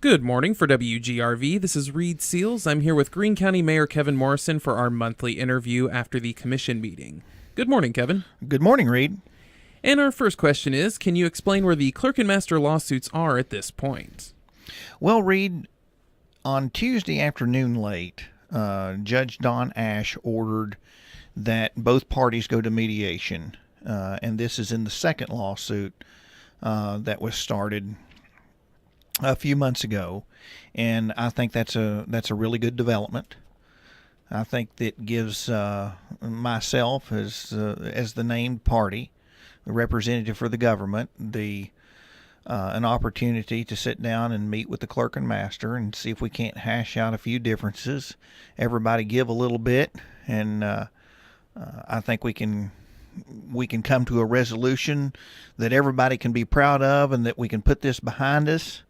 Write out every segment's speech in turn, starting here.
Good morning for WGRV. This is Reid Seals. I'm here with Greene County Mayor Kevin Morrison for our monthly interview after the commission meeting. Good morning, Kevin. Good morning, Reid. And our first question is, can you explain where the Clerk Master lawsuits are at this point? Well, Reid, on Tuesday afternoon late, Judge Don Ash ordered that both parties go to mediation, and this is in the second lawsuit that was started a few months ago, and I think that's a really good development. I think that gives myself as the named party, the representative for the government, an opportunity to sit down and meet with the Clerk and Master and see if we can't hash out a few differences. Everybody give a little bit, and I think we can come to a resolution that everybody can be proud of, and that we can put this behind us.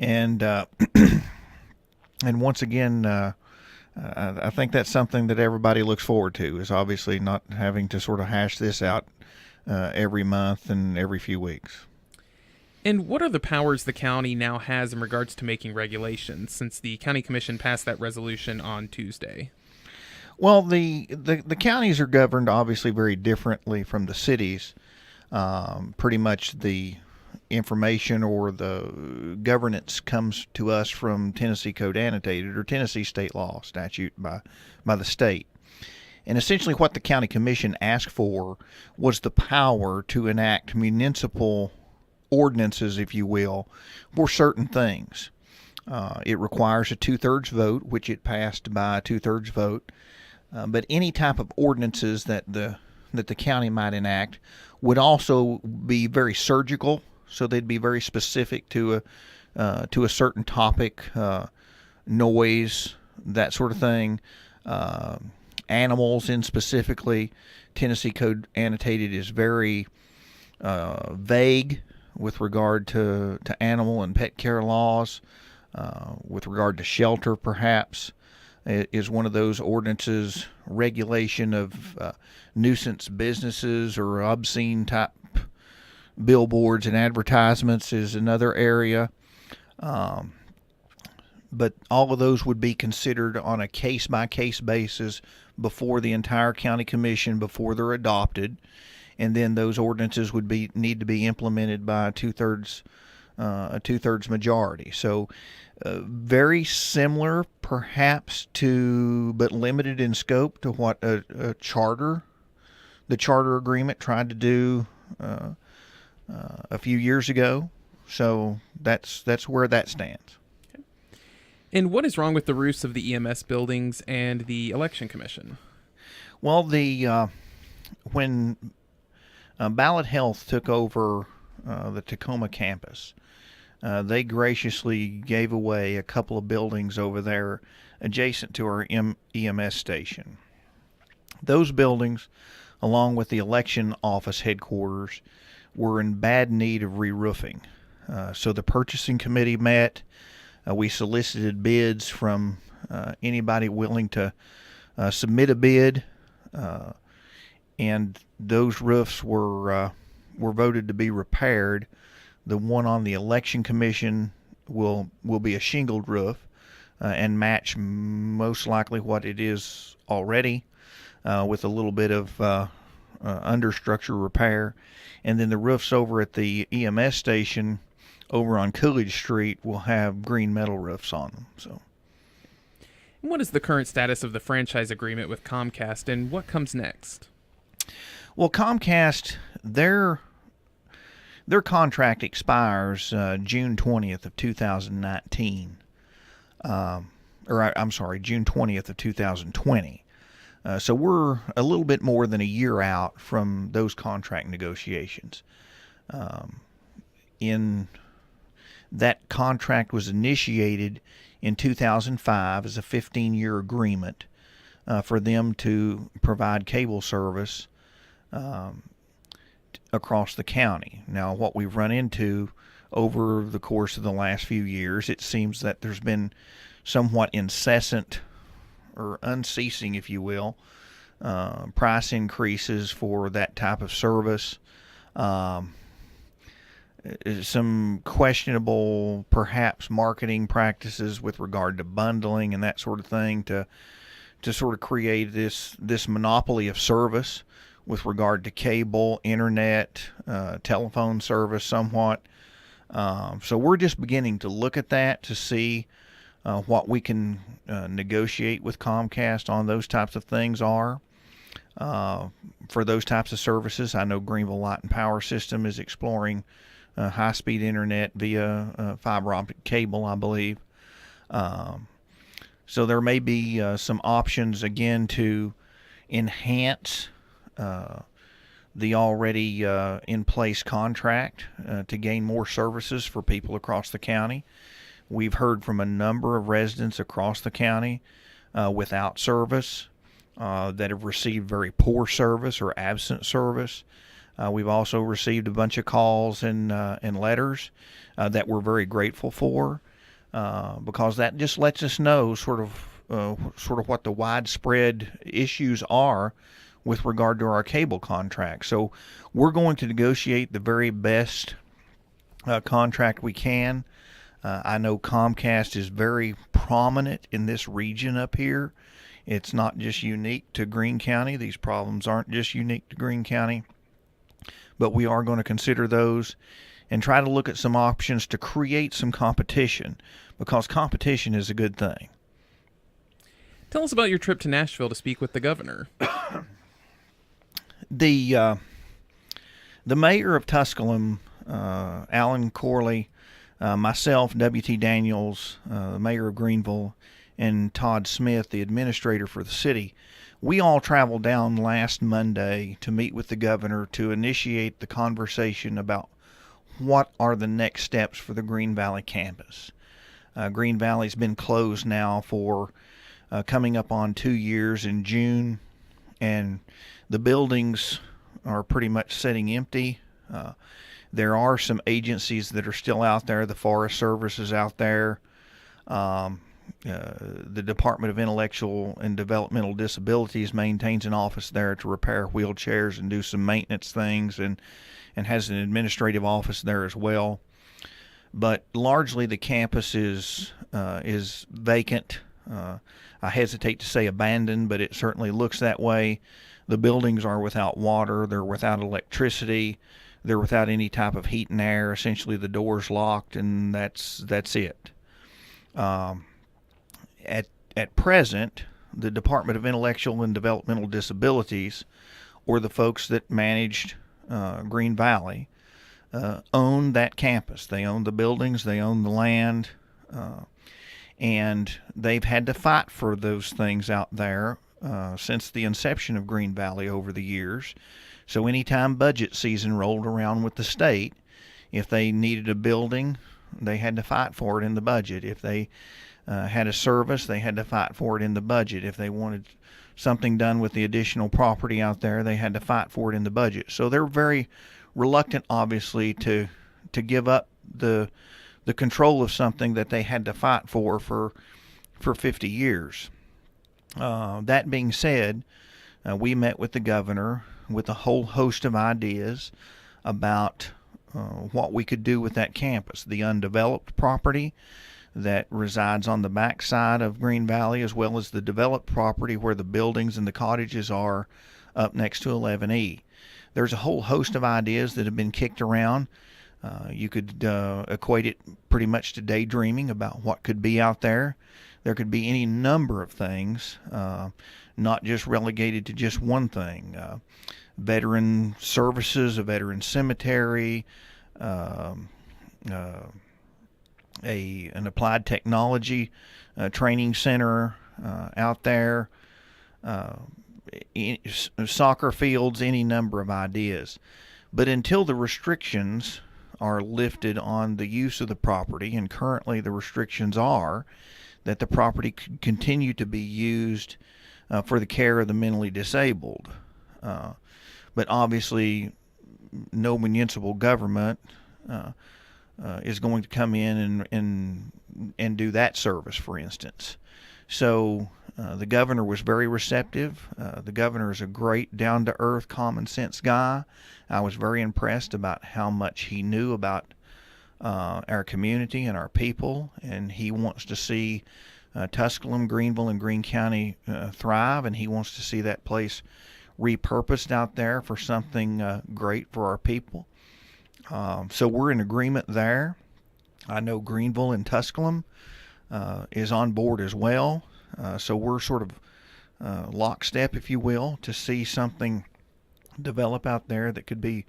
And and once again, I think that's something that everybody looks forward to, is obviously not having to sort of hash this out every month and every few weeks. And what are the powers the county now has in regards to making regulations, since the county commission passed that resolution on Tuesday? Well, the counties are governed obviously very differently from the cities. Pretty much the information or the governance comes to us from Tennessee Code Annotated, or Tennessee state law statute by the state. And essentially what the county commission asked for was the power to enact municipal ordinances, if you will, for certain things. It requires a 2/3 vote, which it passed by a 2/3 vote. But any type of ordinances that the county might enact would also be very surgical. So they'd be very specific to a certain topic, noise, that sort of thing, animals in specifically. Tennessee Code Annotated is very vague with regard to animal and pet care laws. With regard to shelter, perhaps, is one of those ordinances. Regulation of nuisance businesses or obscene type billboards and advertisements is another area. But all of those would be considered on a case-by-case basis before the entire county commission, before they're adopted. And then those ordinances would need to be implemented by a two-thirds majority. So very similar, perhaps, but limited in scope to what the charter agreement tried to do a few years ago. So that's where that stands. Okay. And what is wrong with the roofs of the EMS buildings and the election commission? Well, when Ballot Health took over the Tacoma campus, they graciously gave away a couple of buildings over there adjacent to our EMS station. Those buildings, along with the election office headquarters, were in bad need of re-roofing. So the purchasing committee met. We solicited bids from anybody willing to submit a bid, and those roofs were voted to be repaired. The one on the election commission will be a shingled roof and match most likely what it is already, with a little bit of understructure repair. And then the roofs over at the EMS station over on Coolidge Street will have green metal roofs on them. So, what is the current status of the franchise agreement with Comcast, and what comes next? Well, Comcast, their contract expires June 20th of 2019. June 20th of 2020. So we're a little bit more than a year out from those contract negotiations. That contract was initiated in 2005 as a 15-year agreement for them to provide cable service across the county. Now, what we've run into over the course of the last few years, it seems that there's been somewhat incessant or unceasing, if you will, price increases for that type of service. some questionable, perhaps, marketing practices with regard to bundling and that sort of thing to sort of create this monopoly of service with regard to cable, internet, telephone service somewhat. So we're just beginning to look at that to see what we can negotiate with Comcast on those types of things are. For those types of services, I know Greenville Light and Power System is exploring high-speed internet via fiber optic cable, I believe. So there may be some options, again, to enhance the already in place contract to gain more services for people across the county. We've heard from a number of residents across the county without service that have received very poor service or absent service. We've also received a bunch of calls and letters that we're very grateful for because that just lets us know sort of what the widespread issues are with regard to our cable contract. So we're going to negotiate the very best contract we can. I know Comcast is very prominent in this region up here. It's not just unique to Greene County. These problems aren't just unique to Greene County. But we are going to consider those and try to look at some options to create some competition, because competition is a good thing. Tell us about your trip to Nashville to speak with the governor. The mayor of Tusculum, Alan Corley, myself, W.T. Daniels, the mayor of Greenville, and Todd Smith, the administrator for the city, we all traveled down last Monday to meet with the governor to initiate the conversation about what are the next steps for the Greene Valley campus. Greene Valley's been closed now for coming up on 2 years in June, and the buildings are pretty much sitting empty. There are some agencies that are still out there. The Forest Service is out there. The Department of Intellectual and Developmental Disabilities maintains an office there to repair wheelchairs and do some maintenance things, and has an administrative office there as well. But largely the campus is vacant. I hesitate to say abandoned, but it certainly looks that way. The buildings are without water. They're without electricity. They're without any type of heat and air. Essentially, the door's locked, and that's it. At present, the Department of Intellectual and Developmental Disabilities, or the folks that managed Greene Valley, own that campus. They own the buildings, they own the land, and they've had to fight for those things out there since the inception of Greene Valley over the years. So anytime budget season rolled around with the state, if they needed a building, they had to fight for it in the budget. If they had a service, they had to fight for it in the budget. If they wanted something done with the additional property out there, they had to fight for it in the budget. So they're very reluctant, obviously, to give up the control of something that they had to fight for 50 years. That being said, we met with the governor with a whole host of ideas about what we could do with that campus. The undeveloped property that resides on the backside of Greene Valley, as well as the developed property where the buildings and the cottages are up next to 11E. There's a whole host of ideas that have been kicked around. You could equate it pretty much to daydreaming about what could be out there. There could be any number of things, not just relegated to just one thing. Veteran services, a veteran cemetery, an applied technology training center out there, soccer fields, any number of ideas. But until the restrictions are lifted on the use of the property, and currently the restrictions are that the property could continue to be used for the care of the mentally disabled. But obviously no municipal government is going to come in and do that service, for instance. So the governor was very receptive. The governor is a great, down-to-earth, common-sense guy. I was very impressed about how much he knew about our community and our people, and he wants to see Tusculum, Greenville, and Greene County thrive, and he wants to see that place repurposed out there for something great for our people. So we're in agreement there. I know Greenville and Tusculum is on board as well. So we're sort of lockstep, if you will, to see something develop out there that could be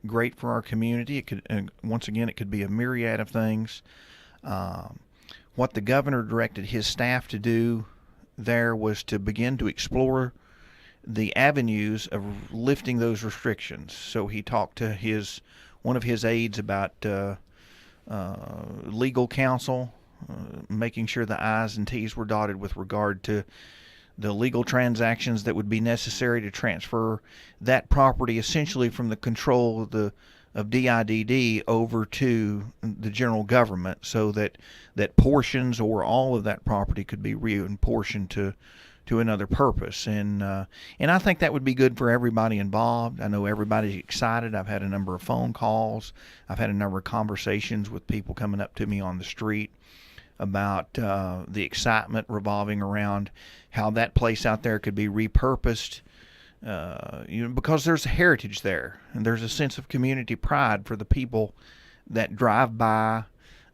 great for our community. It could, once again, it could be a myriad of things. What the governor directed his staff to do there was to begin to explore the avenues of lifting those restrictions. So he talked to one of his aides about legal counsel, making sure the I's and T's were dotted with regard to the legal transactions that would be necessary to transfer that property essentially from the control of DIDD over to the general government, so that portions or all of that property could be reapportioned to another purpose. And I think that would be good for everybody involved. I know everybody's excited. I've had a number of phone calls. I've had a number of conversations with people coming up to me on the street about the excitement revolving around how that place out there could be repurposed, because there's a heritage there, and there's a sense of community pride for the people that drive by,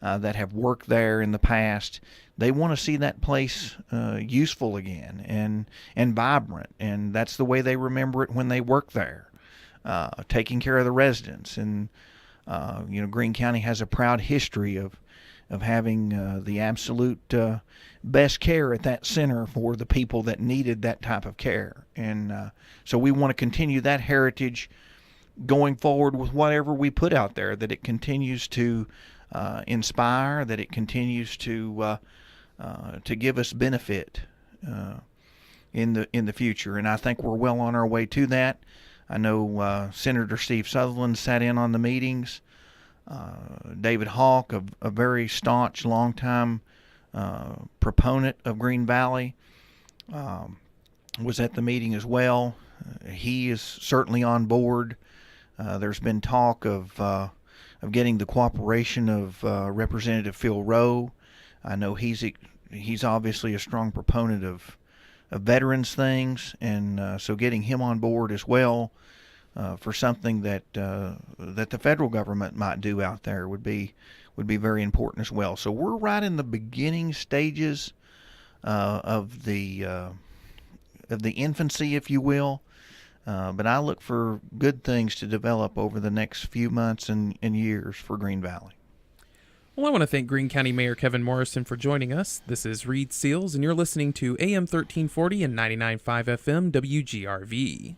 that have worked there in the past. They want to see that place useful again and vibrant, and that's the way they remember it when they work there, taking care of the residents. And Greene County has a proud history of having the absolute best care at that center for the people that needed that type of care. And so we want to continue that heritage going forward with whatever we put out there, that it continues to inspire, that it continues to give us benefit in the future. And I think we're well on our way to that. I know Senator Steve Sutherland sat in on the meetings. David Hawk, a very staunch, longtime proponent of Greene Valley, was at the meeting as well. He is certainly on board. There's been talk of getting the cooperation of Representative Phil Rowe. I know he's obviously a strong proponent of veterans things, and so getting him on board as well for something that the federal government might do out there would be very important as well. So we're right in the beginning stages of the infancy, if you will. But I look for good things to develop over the next few months and years for Greene Valley. Well, I want to thank Greene County Mayor Kevin Morrison for joining us. This is Reid Seals, and you're listening to AM 1340 and 99.5 FM WGRV.